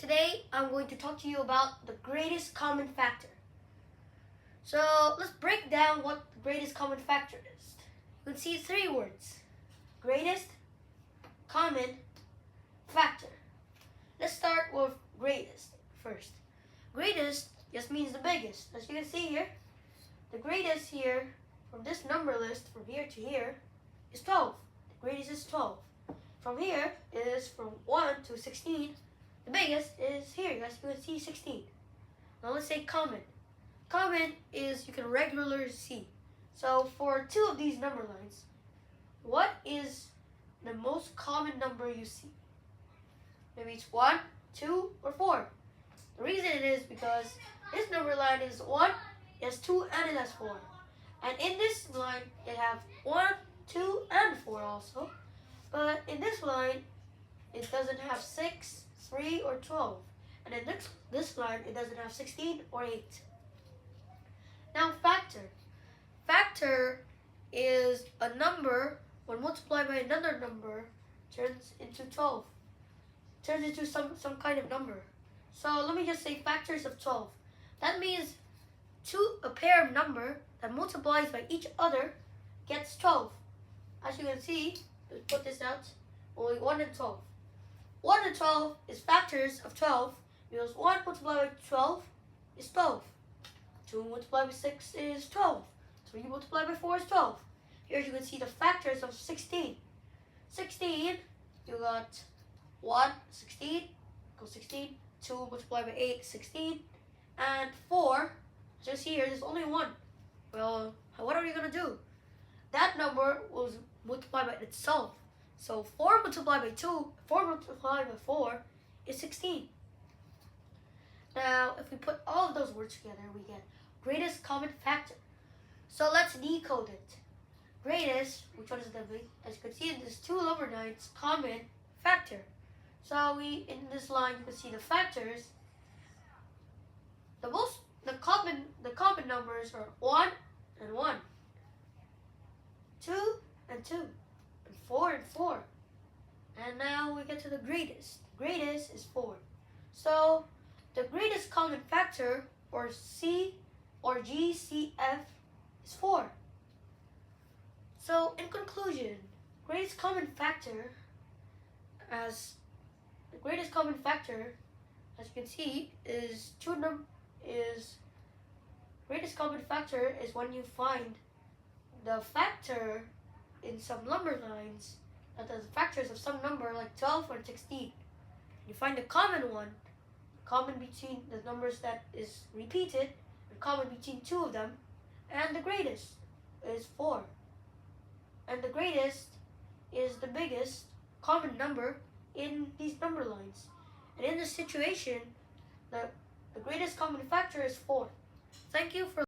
Today I'm going to talk to you about the greatest common factor. So let's break down what the greatest common factor is. You can see three words: greatest common factor. Let's start with greatest first. Greatest just means the biggest. As you can see here, the greatest here from this number list from here to here is 12. The greatest is 12. From here is from 1 to 16. The biggest is here, as you can see, 16. Now let's say common. Common is you can regularly see. So for two of these number lines, what is the most common number you see? Maybe it's 1, 2, or 4. The reason it is because this number line is 1, it has 2, and it has 4. And in this line, it has 1, 2, and 4 also. But in this line, it doesn't have 6, 3, or 12. And in this line, it doesn't have 16 or 8. Now factor. Factor is a number when multiplied by another number turns into 12. Turns into some kind of number. So let me just say factors of 12. That means a pair of number that multiplies by each other gets 12. As you can see, let's put this out, only 1 and 12. 1 and 12 is factors of 12 because 1 multiplied by 12 is 12. 2 multiplied by 6 is 12. 3 multiplied by 4 is 12. Here you can see the factors of 16. 16, you got 1, 16, equals 16. 2 multiplied by 8 is 16. And 4, just here, there's only 1. Well, what are you going to do? That number was multiplied by itself. So 4 multiplied by 2, 4 multiplied by 4 is 16. Now, if we put all of those words together, we get greatest common factor. So let's decode it. Greatest, which one is the big? As you can see, there's two number lines, common factor. So in this line, you can see the factors. The common numbers are 1 and 1, 2 and 2, and 4 and 4. And now we get to the greatest. Greatest is 4. So the greatest common factor, or C or GCF, is 4. So in conclusion, greatest common factor, as you can see, greatest common factor is when you find the factor in some number lines, that the factors of some number like 12 or 16. You find the common one, common between the numbers that is repeated, and common between two of them, and the greatest is 4. And the greatest is the biggest common number in these number lines. And in this situation, the greatest common factor is 4. Thank you for